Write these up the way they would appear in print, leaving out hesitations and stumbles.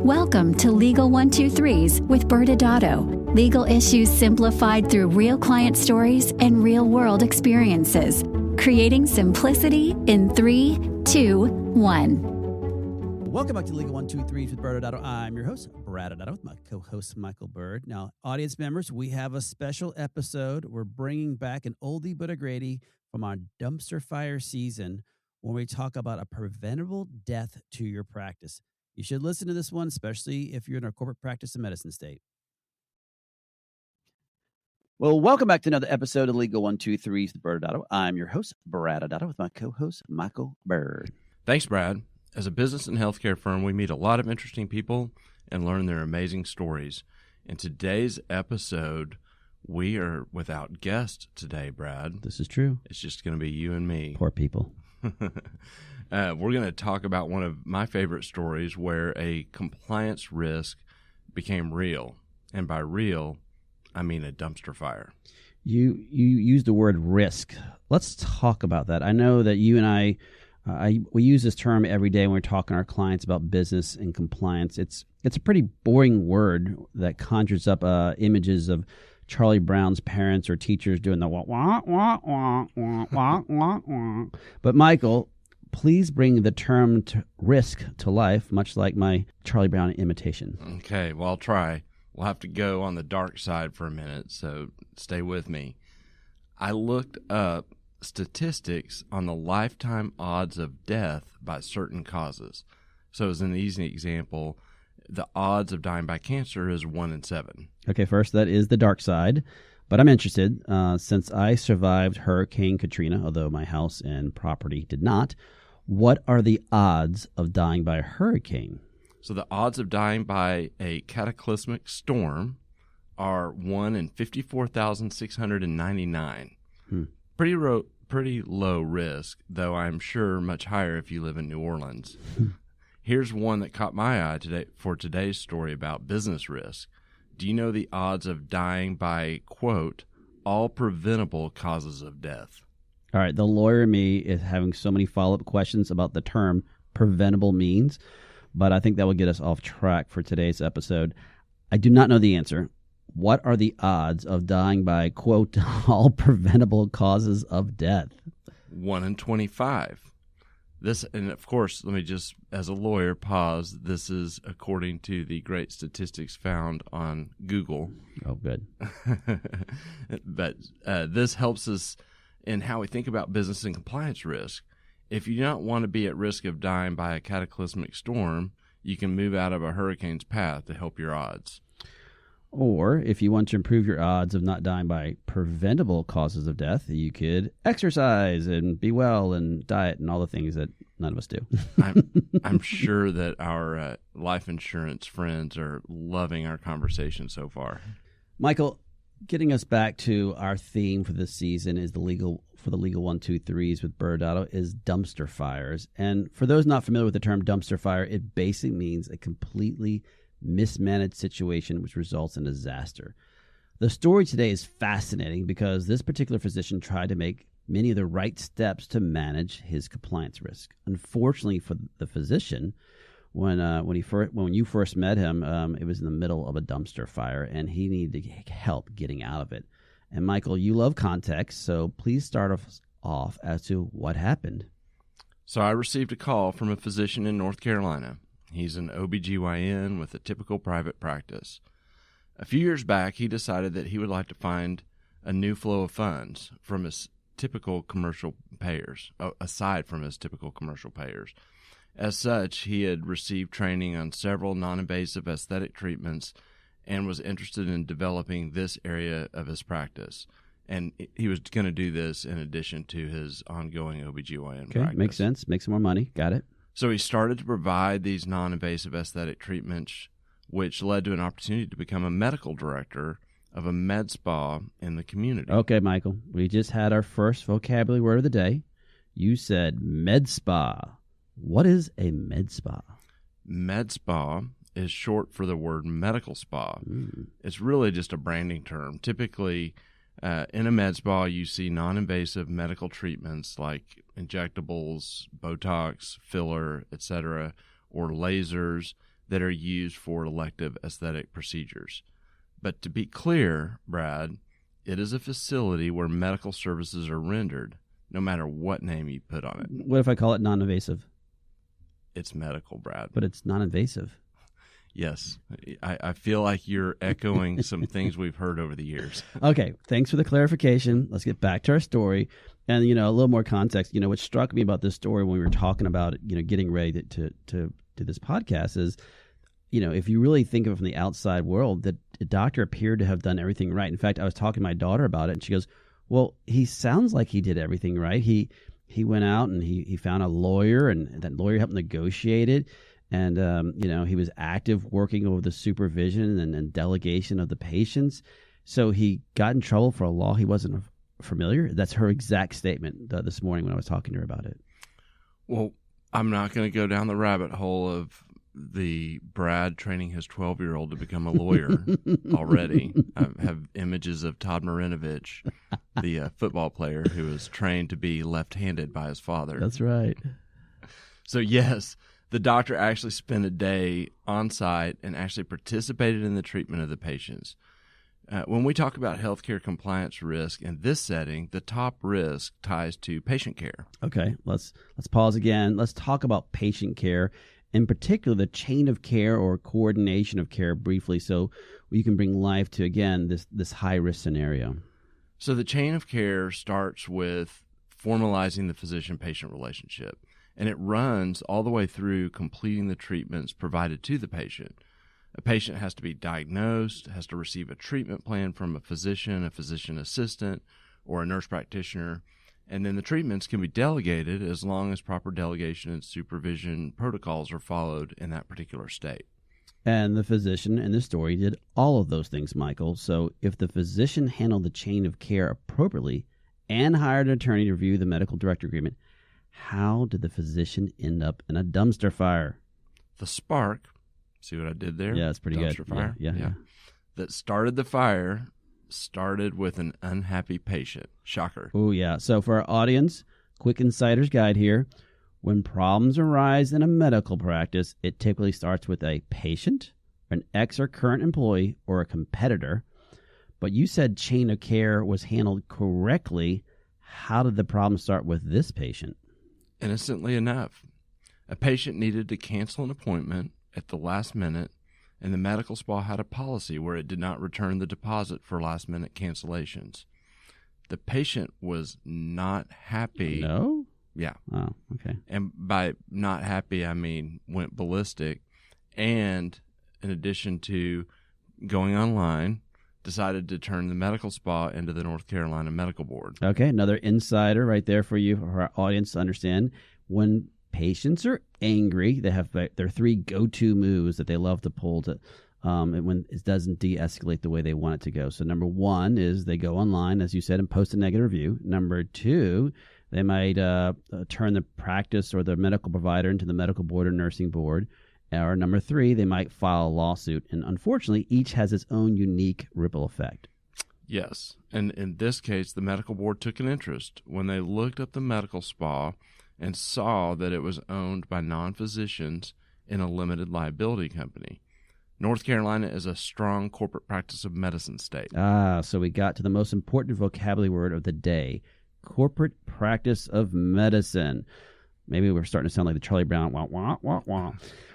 Welcome to Legal 123s with ByrdAdatto. Legal issues simplified through real client stories and real-world experiences. Creating simplicity in 3, 2, 1. Welcome back to Legal 123s with ByrdAdatto. I'm your host, ByrdAdatto, with my co-host, Michael Byrd. Now, audience members, we have a special episode. We're bringing back an oldie but a greatie from our dumpster fire season when we talk about a preventable death to your practice. You should listen to this one, especially if you're in our corporate practice and medicine state. Well, welcome back to another episode of Legal 123s with ByrdAdatto. I'm your host, ByrdAdatto, with my co-host, Michael Byrd. Thanks, Brad. As a business and healthcare firm, we meet a lot of interesting people and learn their amazing stories. In today's episode, we are without guest today, Brad. This is true. It's just going to be you and me. Poor people. We're going to talk about one of my favorite stories where a compliance risk became real. And by real, I mean a dumpster fire. You use the word risk. Let's talk about that. I know that you and we use this term every day when we're talking to our clients about business and compliance. It's a pretty boring word that conjures up images of Charlie Brown's parents or teachers doing the wah, wah, wah, wah, wah, wah, wah, wah. But Michael, please bring the term risk to life, much like my Charlie Brown imitation. Okay, well, I'll try. We'll have to go on the dark side for a minute, so stay with me. I looked up statistics on the lifetime odds of death by certain causes. So as an easy example, the odds of dying by cancer is 1 in 7. Okay, first, that is the dark side. But I'm interested, since I survived Hurricane Katrina, although my house and property did not, what are the odds of dying by a hurricane? So the odds of dying by a cataclysmic storm are 1 in 54,699. Pretty low risk, though I'm sure much higher if you live in New Orleans. Here's one that caught my eye today for today's story about business risk. Do you know the odds of dying by, quote, all preventable causes of death? All right, the lawyer in me is having so many follow-up questions about the term preventable means, but I think that will get us off track for today's episode. I do not know the answer. What are the odds of dying by, quote, all preventable causes of death? 1 in 25. This, and of course, let me just, as a lawyer, pause. This is according to the great statistics found on Google. Oh, good. But this helps us in how we think about business and compliance risk. If you don't want to be at risk of dying by a cataclysmic storm, you can move out of a hurricane's path to help your odds. Or if you want to improve your odds of not dying by preventable causes of death, you could exercise and be well and diet and all the things that none of us do. I'm sure that our life insurance friends are loving our conversation so far. Michael, getting us back to our theme for this season is the legal 123s with ByrdAdatto is dumpster fires. And for those not familiar with the term dumpster fire, it basically means a completely mismanaged situation which results in disaster. The story today is fascinating because this particular physician tried to make many of the right steps to manage his compliance risk. Unfortunately for the physician, when you first met him, it was in the middle of a dumpster fire and he needed help getting out of it. And Michael, you love context, so please start us off as to what happened. So I received a call from a physician in North Carolina. He's an OBGYN with a typical private practice. A few years back, he decided that he would like to find a new flow of funds from his typical commercial payers, aside from his typical commercial payers. As such, he had received training on several non-invasive aesthetic treatments and was interested in developing this area of his practice. And he was going to do this in addition to his ongoing OBGYN practice. Makes sense. Make some more money. Got it. So he started to provide these non-invasive aesthetic treatments, which led to an opportunity to become a medical director of a med spa in the community. Okay, Michael, we just had our first vocabulary word of the day. You said med spa. What is a med spa? Med spa is short for the word medical spa. It's really just a branding term. Typically, in a med spa, you see non-invasive medical treatments like injectables, Botox, filler, etc., or lasers that are used for elective aesthetic procedures. But to be clear, Brad, it is a facility where medical services are rendered, no matter what name you put on it. What if I call it non-invasive? It's medical, Brad. But it's non-invasive. Yes. I feel like you're echoing some things we've heard over the years. Okay, thanks for the clarification. Let's get back to our story. And, a little more context. What struck me about this story when we were talking about, getting ready to do this podcast is, if you really think of it from the outside world, that the doctor appeared to have done everything right. In fact, I was talking to my daughter about it, and she goes, well, he sounds like he did everything right. He went out and he found a lawyer, and that lawyer helped negotiate it. And, he was active working over the supervision and delegation of the patients. So he got in trouble for a law he wasn't familiar. That's her exact statement this morning when I was talking to her about it. Well, I'm not going to go down the rabbit hole of the Brad training his 12-year-old to become a lawyer already. I have images of Todd Marinovich, the football player who was trained to be left-handed by his father. That's right. So, yes, the doctor actually spent a day on site and actually participated in the treatment of the patients. When we talk about healthcare compliance risk in this setting, the top risk ties to patient care. Okay, let's pause again. Let's talk about patient care, in particular the chain of care or coordination of care briefly, so you can bring life to, again, this high-risk scenario. So the chain of care starts with formalizing the physician-patient relationship, and it runs all the way through completing the treatments provided to the patient. A patient has to be diagnosed, has to receive a treatment plan from a physician assistant, or a nurse practitioner, and then the treatments can be delegated as long as proper delegation and supervision protocols are followed in that particular state. And the physician in the story did all of those things, Michael. So if the physician handled the chain of care appropriately and hired an attorney to review the medical director agreement, how did the physician end up in a dumpster fire? The spark, see what I did there? Yeah, it's pretty dumpster good. Fire? Yeah. That started the fire started with an unhappy patient. Shocker. Oh, yeah. So for our audience, quick insider's guide here. When problems arise in a medical practice, it typically starts with a patient, an ex or current employee, or a competitor. But you said chain of care was handled correctly. How did the problem start with this patient? Innocently enough, a patient needed to cancel an appointment at the last minute, and the medical spa had a policy where it did not return the deposit for last-minute cancellations. The patient was not happy. No? Yeah. Oh, okay. And by not happy, I mean went ballistic, and in addition to going online, decided to turn the medical spa into the North Carolina Medical Board. Okay, another insider right there for you, for our audience to understand. When patients are angry, they have their three go-to moves that they love to pull to when it doesn't de-escalate the way they want it to go. So number one is they go online, as you said, and post a negative review. Number two, they might turn the practice or the medical provider into the medical board or nursing board. Or number three, they might file a lawsuit. And unfortunately, each has its own unique ripple effect. Yes. And in this case, the medical board took an interest when they looked up the medical spa and saw that it was owned by non-physicians in a limited liability company. North Carolina is a strong corporate practice of medicine state. So we got to the most important vocabulary word of the day, corporate practice of medicine. Maybe we're starting to sound like the Charlie Brown, wah, wah, wah, wah.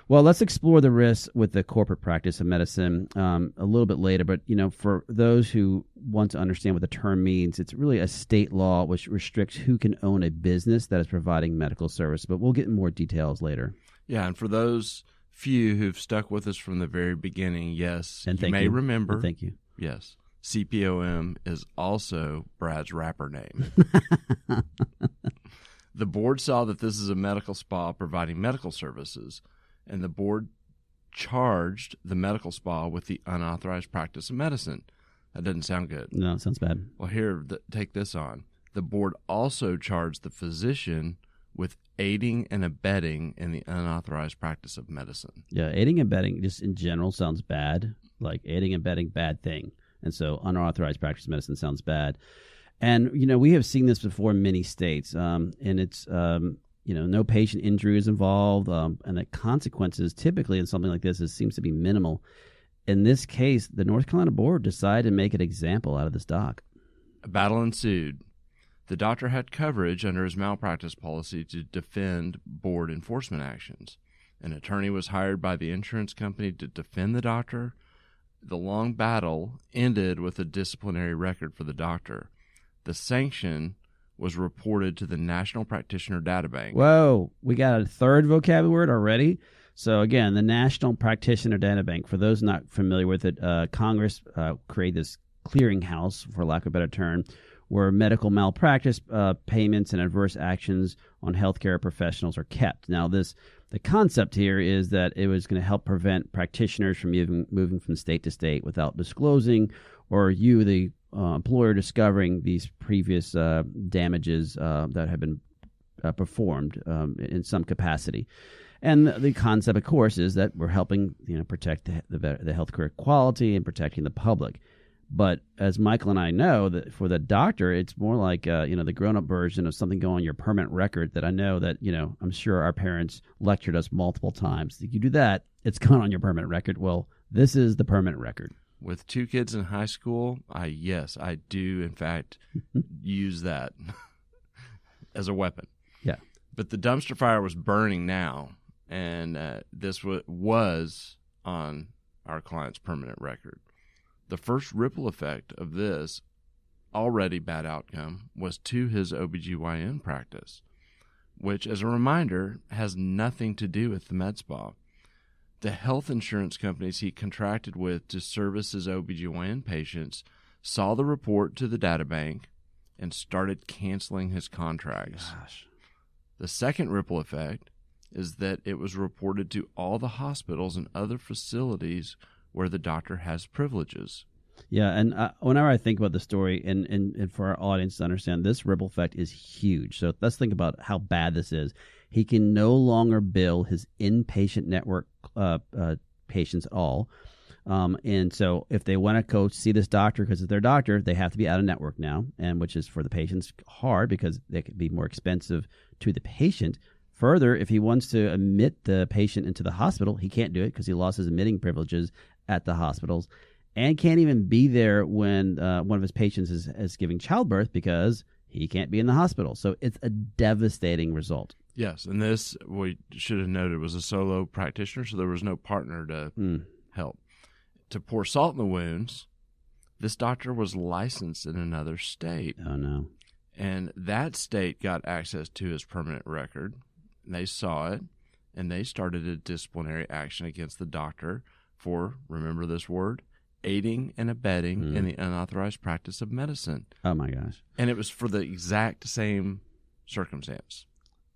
Well, let's explore the risks with the corporate practice of medicine a little bit later. But, for those who want to understand what the term means, it's really a state law which restricts who can own a business that is providing medical service. But we'll get in more details later. Yeah, and for those few who've stuck with us from the very beginning, yes, and you may remember. And thank you. Yes, CPOM is also Brad's rapper name. The board saw that this is a medical spa providing medical services, and the board charged the medical spa with the unauthorized practice of medicine. That doesn't sound good. No, it sounds bad. Well, here, take this on. The board also charged the physician with aiding and abetting in the unauthorized practice of medicine. Yeah, aiding and abetting just in general sounds bad, like aiding and abetting, bad thing. And so unauthorized practice of medicine sounds bad. And, we have seen this before in many states, and it's no patient injury is involved, and the consequences typically in something like this seems to be minimal. In this case, the North Carolina board decided to make an example out of this doc. A battle ensued. The doctor had coverage under his malpractice policy to defend board enforcement actions. An attorney was hired by the insurance company to defend the doctor. The long battle ended with a disciplinary record for the doctor. The sanction was reported to the National Practitioner Data Bank. Whoa, we got a third vocabulary word already? So again, the National Practitioner Data Bank, for those not familiar with it, Congress created this clearinghouse, for lack of a better term, where medical malpractice payments and adverse actions on healthcare professionals are kept. Now, the concept here is that it was going to help prevent practitioners from moving from state to state without disclosing, or you, the employer, discovering these previous damages that have been performed in some capacity. And the concept, of course, is that we're helping protect the healthcare quality and protecting the public. But as Michael and I know, that for the doctor, it's more like the grown-up version of something going on your permanent record. That I know that I'm sure our parents lectured us multiple times. If you do that, it's gone on your permanent record. Well, this is the permanent record. With 2 kids in high school, I do in fact use that as a weapon. Yeah. But the dumpster fire was burning now, and this was on our client's permanent record. The first ripple effect of this already bad outcome was to his OBGYN practice, which, as a reminder, has nothing to do with the med spa. The health insurance companies he contracted with to service his OBGYN patients saw the report to the data bank and started canceling his contracts. Gosh. The second ripple effect is that it was reported to all the hospitals and other facilities where the doctor has privileges. Yeah, and whenever I think about the story, and for our audience to understand, this ripple effect is huge. So let's think about how bad this is. He can no longer bill his inpatient network patients at all. And so if they want to go see this doctor because it's their doctor, they have to be out of network now, and which is for the patients hard because they could be more expensive to the patient. Further, if he wants to admit the patient into the hospital, he can't do it because he lost his admitting privileges at the hospitals, and can't even be there when one of his patients is giving childbirth because he can't be in the hospital. So it's a devastating result. Yes, and this, we should have noted, was a solo practitioner, so there was no partner to help. To pour salt in the wounds, this doctor was licensed in another state. Oh, no. And that state got access to his permanent record. And they saw it, and they started a disciplinary action against the doctor for, remember this word, aiding and abetting in the unauthorized practice of medicine. Oh, my gosh. And it was for the exact same circumstance.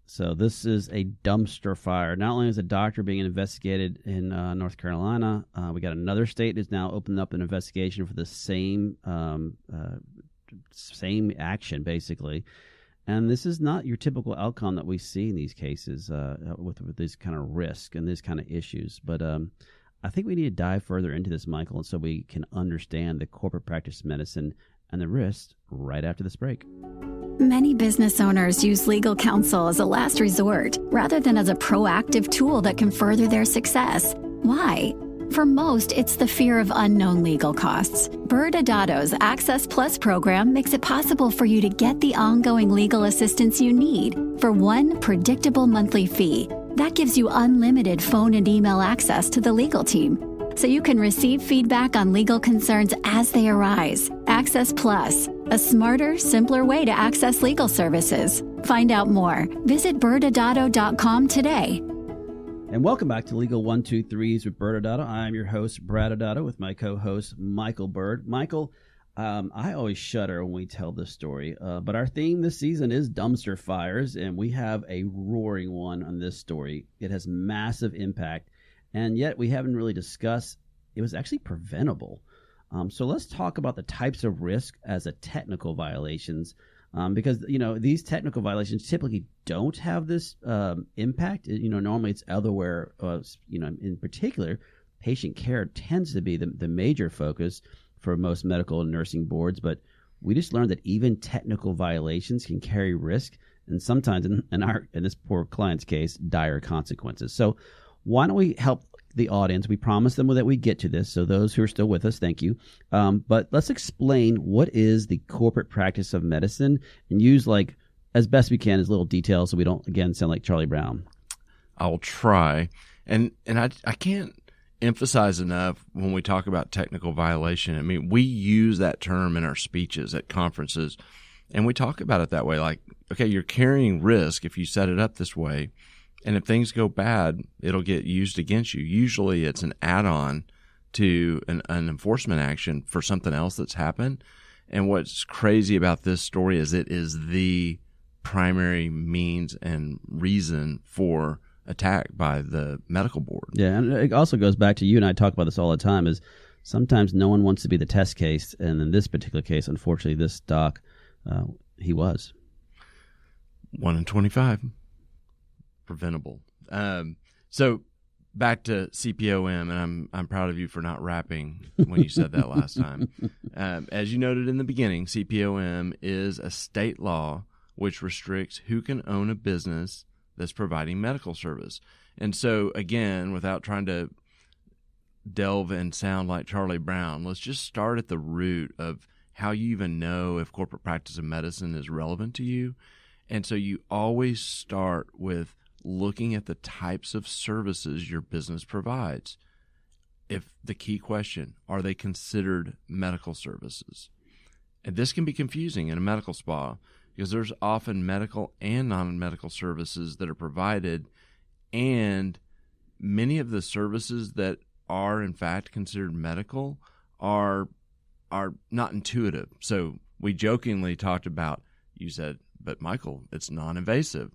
So this is a dumpster fire. Not only is a doctor being investigated in North Carolina, we got another state that's now opened up an investigation for the same action, basically. And this is not your typical outcome that we see in these cases with this kind of risk and these kind of issues. But I think we need to dive further into this, Michael, so we can understand the corporate practice of medicine and the risks right after this break. Many business owners use legal counsel as a last resort rather than as a proactive tool that can further their success. Why? For most, it's the fear of unknown legal costs. ByrdAdatto's Access Plus program makes it possible for you to get the ongoing legal assistance you need for one predictable monthly fee. That gives you unlimited phone and email access to the legal team, so you can receive feedback on legal concerns as they arise. Access Plus, a smarter, simpler way to access legal services. Find out more. Visit ByrdAdatto.com today. And welcome back to Legal 123s with ByrdAdatto. I'm your host, ByrdAdatto, with my co-host, Michael Byrd. Michael, I always shudder when we tell this story, but our theme this season is dumpster fires, and we have a roaring one on this story. It has massive impact, and yet we haven't really discussed it was actually preventable. So let's talk about the types of risk as a technical violations, because these technical violations typically don't have this impact. Normally it's elsewhere. In particular, patient care tends to be the major focus for most medical and nursing boards. But we just learned that even technical violations can carry risk, and sometimes in this poor client's case, dire consequences. So why don't we help the audience? We promised them that we get to this, so those who are still with us, thank you. But let's explain what is the corporate practice of medicine, and use as best we can as little details so we don't again sound like Charlie Brown. I'll try, and I can't emphasize enough when we talk about technical violation. I mean, we use that term in our speeches at conferences, and we talk about it that way. Like, okay, you're carrying risk if you set it up this way, and if things go bad, it'll get used against you. Usually it's an add-on to an enforcement action for something else that's happened. And what's crazy about this story is it is the primary means and reason for attack by the medical board. Yeah, and it also goes back to, you and I talk about this all the time, is sometimes no one wants to be the test case, and in this particular case, unfortunately, this doc, he was. 1 in 25. Preventable. So back to CPOM, and I'm proud of you for not rapping when you said that last time. As you noted in the beginning, CPOM is a state law which restricts who can own a business that's providing medical service. And so, again, without trying to delve and sound like Charlie Brown, let's just start at the root of how you even know if corporate practice of medicine is relevant to you. And so you always start with looking at the types of services your business provides. If the key question, are they considered medical services? And this can be confusing in a medical spa, because there's often medical and non-medical services that are provided, and many of the services that are in fact considered medical are not intuitive. So we jokingly talked about, you said, but Michael, it's non-invasive.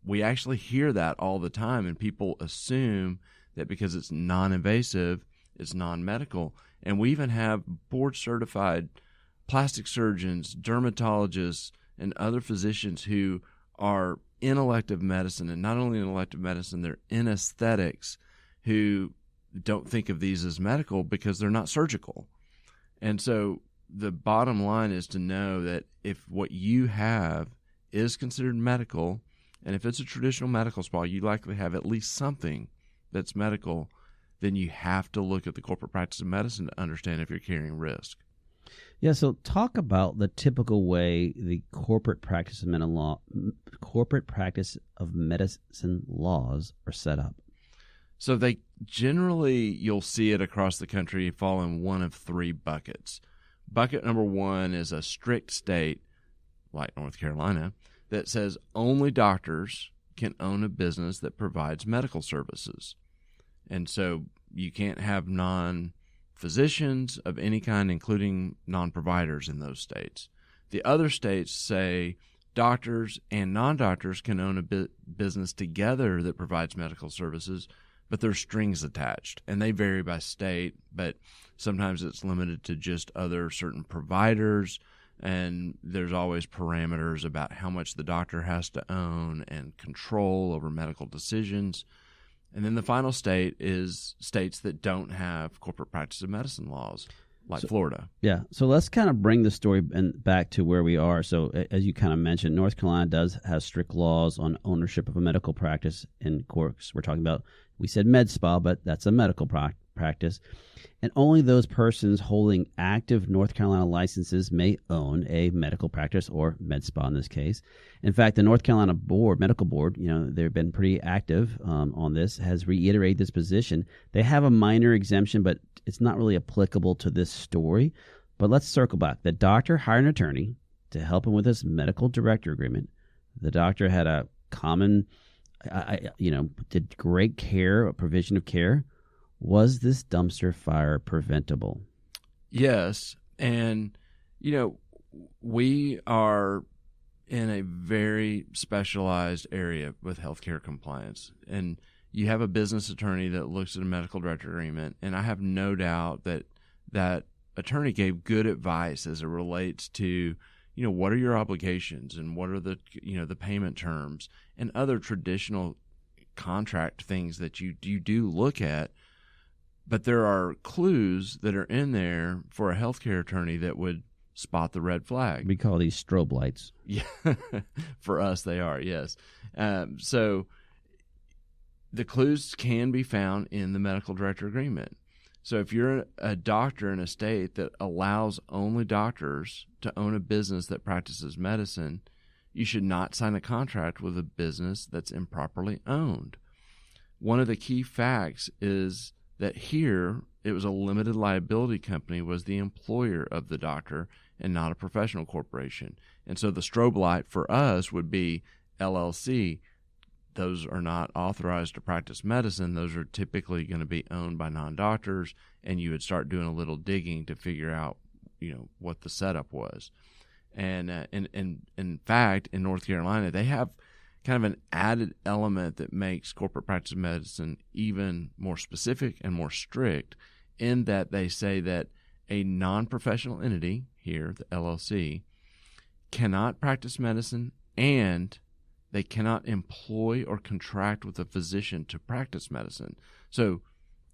We actually hear that all the time, and people assume that because it's non-invasive, it's non-medical. And we even have board-certified plastic surgeons, dermatologists, and other physicians who are in elective medicine, and not only in elective medicine, they're in aesthetics, who don't think of these as medical because they're not surgical. And so the bottom line is to know that if what you have is considered medical, and if it's a traditional medical spa, you likely have at least something that's medical, then you have to look at the corporate practice of medicine to understand if you're carrying risk. Yeah, so talk about the typical way the corporate practice of medicine laws are set up. So they generally, you'll see it across the country, fall in one of three buckets. Bucket number one is a strict state, like North Carolina, that says only doctors can own a business that provides medical services. And so you can't have non-physicians of any kind, including non-providers in those states. The other states say doctors and non-doctors can own a business together that provides medical services, but there's strings attached, and they vary by state, but sometimes it's limited to just other certain providers, and there's always parameters about how much the doctor has to own and control over medical decisions. And then the final state is states that don't have corporate practice of medicine laws, like Florida. Yeah. So let's kind of bring the story back to where we are. So as you kind of mentioned, North Carolina does have strict laws on ownership of a medical practice. And of course, we're talking about, we said med spa, but that's a medical practice. And only those persons holding active North Carolina licenses may own a medical practice, or med spa in this case. In fact, the North Carolina medical board, they've been pretty active on this, has reiterated this position. They have a minor exemption, but it's not really applicable to this story. But let's circle back. The doctor hired an attorney to help him with his medical director agreement. The doctor had a common, did great care, a provision of care. Was this dumpster fire preventable? Yes. And, we are in a very specialized area with healthcare compliance. And you have a business attorney that looks at a medical director agreement, and I have no doubt that that attorney gave good advice as it relates to, what are your obligations and what are the payment terms and other traditional contract things that you do look at. But there are clues that are in there for a healthcare attorney that would spot the red flag. We call these strobe lights. Yeah, for us they are, yes. So the clues can be found in the medical director agreement. So if you're a doctor in a state that allows only doctors to own a business that practices medicine, you should not sign a contract with a business that's improperly owned. One of the key facts is that here it was a limited liability company was the employer of the doctor and not a professional corporation. And so the strobe light for us would be LLC. Those are not authorized to practice medicine. Those are typically going to be owned by non-doctors, and you would start doing a little digging to figure out, what the setup was. And in fact, in North Carolina, they have kind of an added element that makes corporate practice of medicine even more specific and more strict, in that they say that a non-professional entity, here, the LLC, cannot practice medicine, and they cannot employ or contract with a physician to practice medicine. So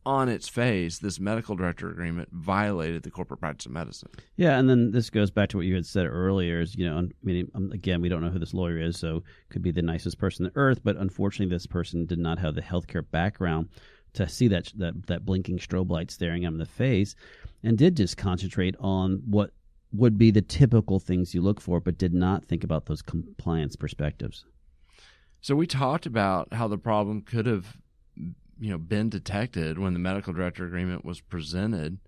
on its face, this medical director agreement violated the corporate practice of medicine. Yeah, and then this goes back to what you had said earlier. Is again, we don't know who this lawyer is, so could be the nicest person on earth, but unfortunately, this person did not have the healthcare background to see that blinking strobe light staring him in the face, and did just concentrate on what would be the typical things you look for, but did not think about those compliance perspectives. So we talked about how the problem could have, been detected when the medical director agreement was presented.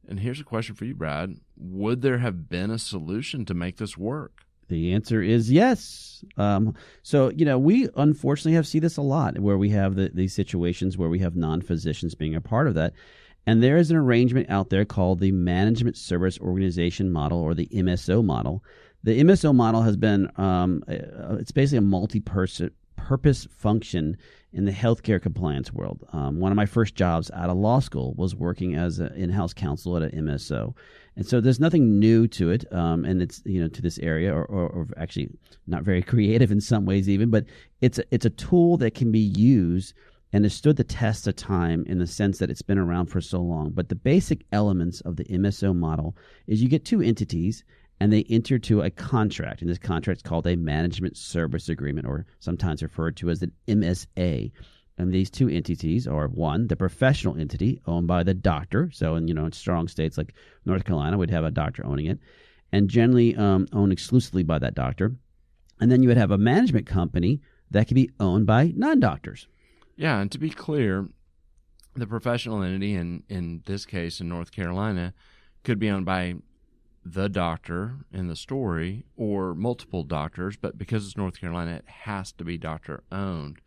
And here's a question for you, Brad. Would there have been a solution to make this work? The answer is yes. We unfortunately have seen this a lot, where we have these situations where we have non-physicians being a part of that. And there is an arrangement out there called the Management Service Organization Model, or the MSO model. The MSO model has been, it's basically a multi-purpose function in the healthcare compliance world. One of my first jobs out of law school was working as an in-house counsel at an MSO. And so there's nothing new to it, and it's, to this area, or actually not very creative in some ways even, but it's a tool that can be used and has stood the test of time in the sense that it's been around for so long. But the basic elements of the MSO model is you get two entities, and they enter to a contract. And this contract is called a management service agreement, or sometimes referred to as an MSA. And these two entities are, one, the professional entity owned by the doctor. So in strong states like North Carolina, we'd have a doctor owning it, and generally owned exclusively by that doctor. And then you would have a management company that could be owned by non-doctors. Yeah, and to be clear, the professional entity, in this case in North Carolina, could be owned by the doctor in the story or multiple doctors, but because it's North Carolina, it has to be doctor-owned,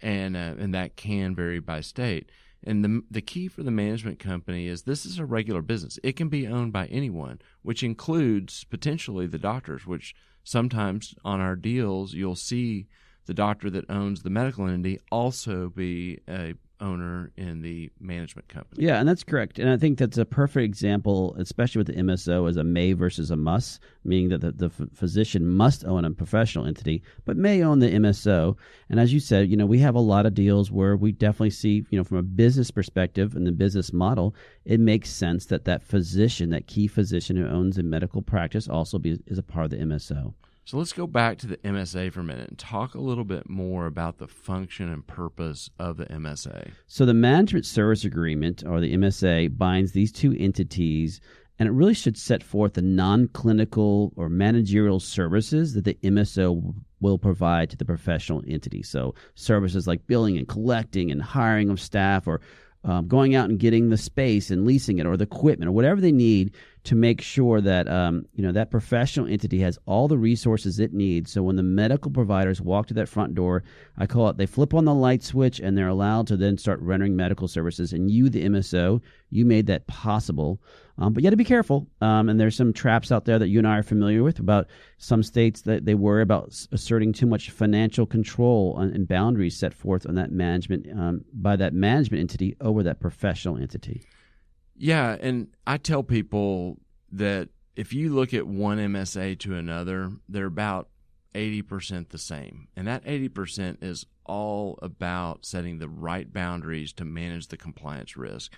and that can vary by state. And the key for the management company is this is a regular business. It can be owned by anyone, which includes potentially the doctors, which sometimes on our deals you'll see the doctor that owns the medical entity also be a owner in the management company. Yeah, and that's correct. And I think that's a perfect example, especially with the MSO, as a may versus a must, meaning that the physician must own a professional entity, but may own the MSO. And as you said, we have a lot of deals where we definitely see, from a business perspective and the business model, it makes sense that physician, that key physician who owns a medical practice, also is a part of the MSO. So let's go back to the MSA for a minute and talk a little bit more about the function and purpose of the MSA. So the Management Service Agreement, or the MSA, binds these two entities, and it really should set forth the non-clinical or managerial services that the MSO will provide to the professional entity. So services like billing and collecting and hiring of staff, or going out and getting the space and leasing it, or the equipment, or whatever they need to make sure that that professional entity has all the resources it needs. So when the medical providers walk to that front door, I call it, they flip on the light switch and they're allowed to then start rendering medical services. And you, the MSO, you made that possible. But you got to be careful. And there's some traps out there that you and I are familiar with about some states that they worry about asserting too much financial control and boundaries set forth on that management by that management entity over that professional entity. Yeah, and I tell people that if you look at one MSA to another, they're about 80% the same. And that 80% is all about setting the right boundaries to manage the compliance risk.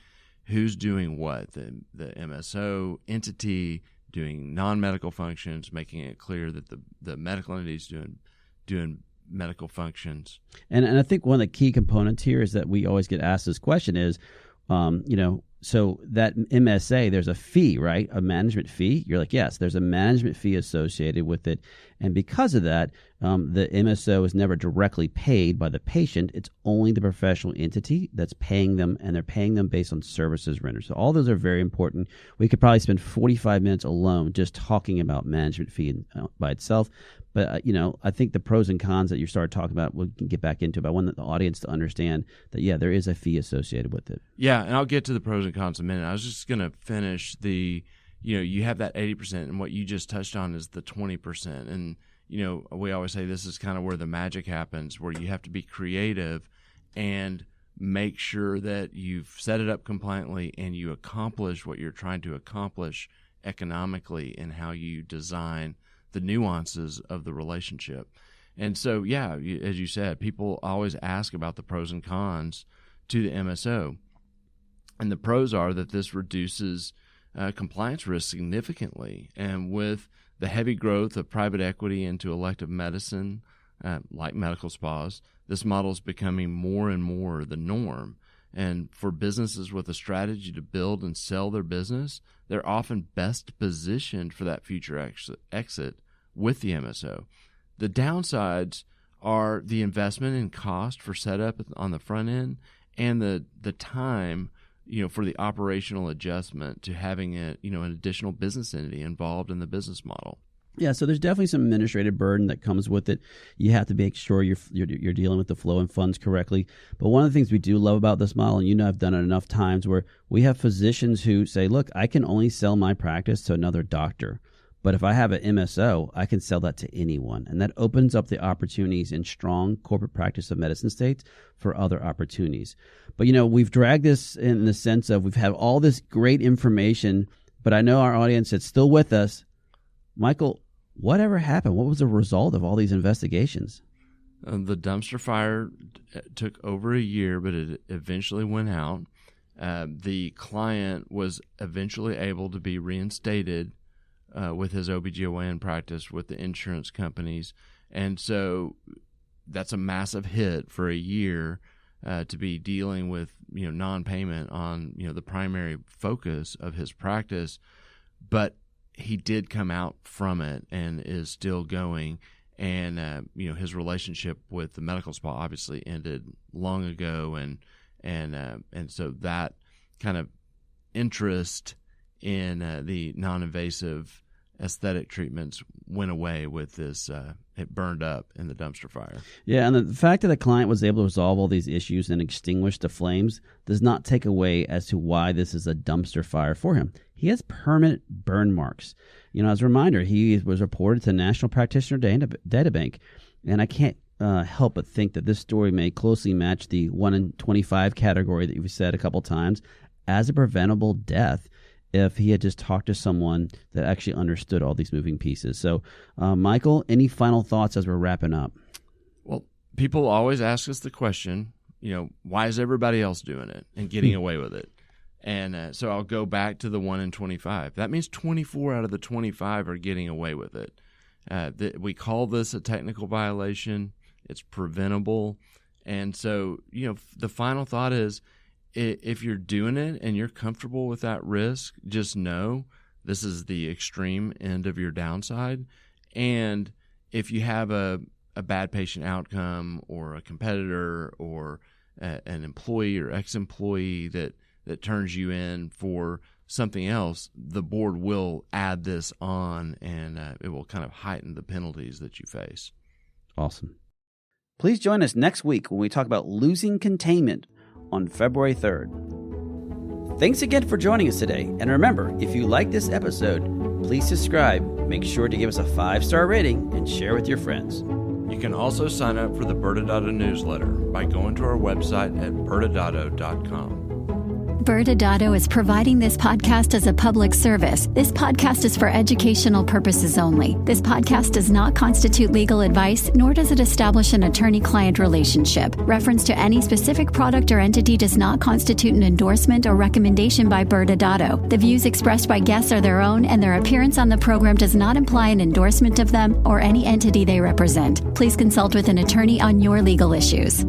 Who's doing what? The MSO entity doing non-medical functions, making it clear that the medical entity is doing medical functions. And I think one of the key components here is that we always get asked this question is, so that MSA, there's a fee, right? A management fee. You're like, yes, there's a management fee associated with it. And because of that, the MSO is never directly paid by the patient. It's only the professional entity that's paying them, and they're paying them based on services rendered. So all those are very important. We could probably spend 45 minutes alone just talking about management fee by itself. But, I think the pros and cons that you started talking about, we can get back into, but I want the audience to understand that, yeah, there is a fee associated with it. Yeah, and I'll get to the pros and cons in a minute. I was just going to finish you have that 80%, and what you just touched on is the 20%. And, we always say this is kind of where the magic happens, where you have to be creative and make sure that you've set it up compliantly and you accomplish what you're trying to accomplish economically in how you design the nuances of the relationship. And so, yeah, as you said, people always ask about the pros and cons to the MSO. And the pros are that this reduces compliance risk significantly. And with the heavy growth of private equity into elective medicine, like medical spas, this model is becoming more and more the norm. And for businesses with a strategy to build and sell their business, they're often best positioned for that future exit with the MSO. The downsides are the investment in cost for setup on the front end and the time, for the operational adjustment to having an additional business entity involved in the business model. Yeah, so there's definitely some administrative burden that comes with it. You have to make sure you're dealing with the flow and funds correctly. But one of the things we do love about this model, and I've done it enough times, where we have physicians who say, look, I can only sell my practice to another doctor. But if I have an MSO, I can sell that to anyone. And that opens up the opportunities in strong corporate practice of medicine states for other opportunities. But, we've dragged this in the sense of we've had all this great information, but I know our audience that's still with us. Michael, whatever happened? What was the result of all these investigations? The dumpster fire took over a year, but it eventually went out. The client was eventually able to be reinstated with his OBGYN practice with the insurance companies. And so that's a massive hit for a year to be dealing with, non-payment on, the primary focus of his practice. But he did come out from it and is still going. And, his relationship with the medical spa obviously ended long ago. And so that kind of interest in the non-invasive aesthetic treatments went away with this. It burned up in the dumpster fire. Yeah, and the fact that the client was able to resolve all these issues and extinguish the flames does not take away as to why this is a dumpster fire for him. He has permanent burn marks. As a reminder, he was reported to the National Practitioner Databank, and I can't help but think that this story may closely match the 1 in 25 category that you've said a couple times as a preventable death if he had just talked to someone that actually understood all these moving pieces. So, Michael, any final thoughts as we're wrapping up? Well, people always ask us the question, why is everybody else doing it and getting away with it? And so I'll go back to the 1 in 25. That means 24 out of the 25 are getting away with it. We call this a technical violation. It's preventable. And so, the final thought is, if you're doing it and you're comfortable with that risk, just know this is the extreme end of your downside. And if you have a bad patient outcome or a competitor or an employee or ex-employee that turns you in for something else, the board will add this on, and it will kind of heighten the penalties that you face. Awesome. Please join us next week when we talk about losing containment on February 3rd. Thanks again for joining us today. And remember, if you like this episode, please subscribe, make sure to give us a 5-star rating, and share with your friends. You can also sign up for the ByrdAdatto newsletter by going to our website at ByrdAdatto.com. ByrdAdatto is providing this podcast as a public service. This podcast is for educational purposes only. This podcast does not constitute legal advice, nor does it establish an attorney-client relationship. Reference to any specific product or entity does not constitute an endorsement or recommendation by ByrdAdatto. The views expressed by guests are their own, and their appearance on the program does not imply an endorsement of them or any entity they represent. Please consult with an attorney on your legal issues.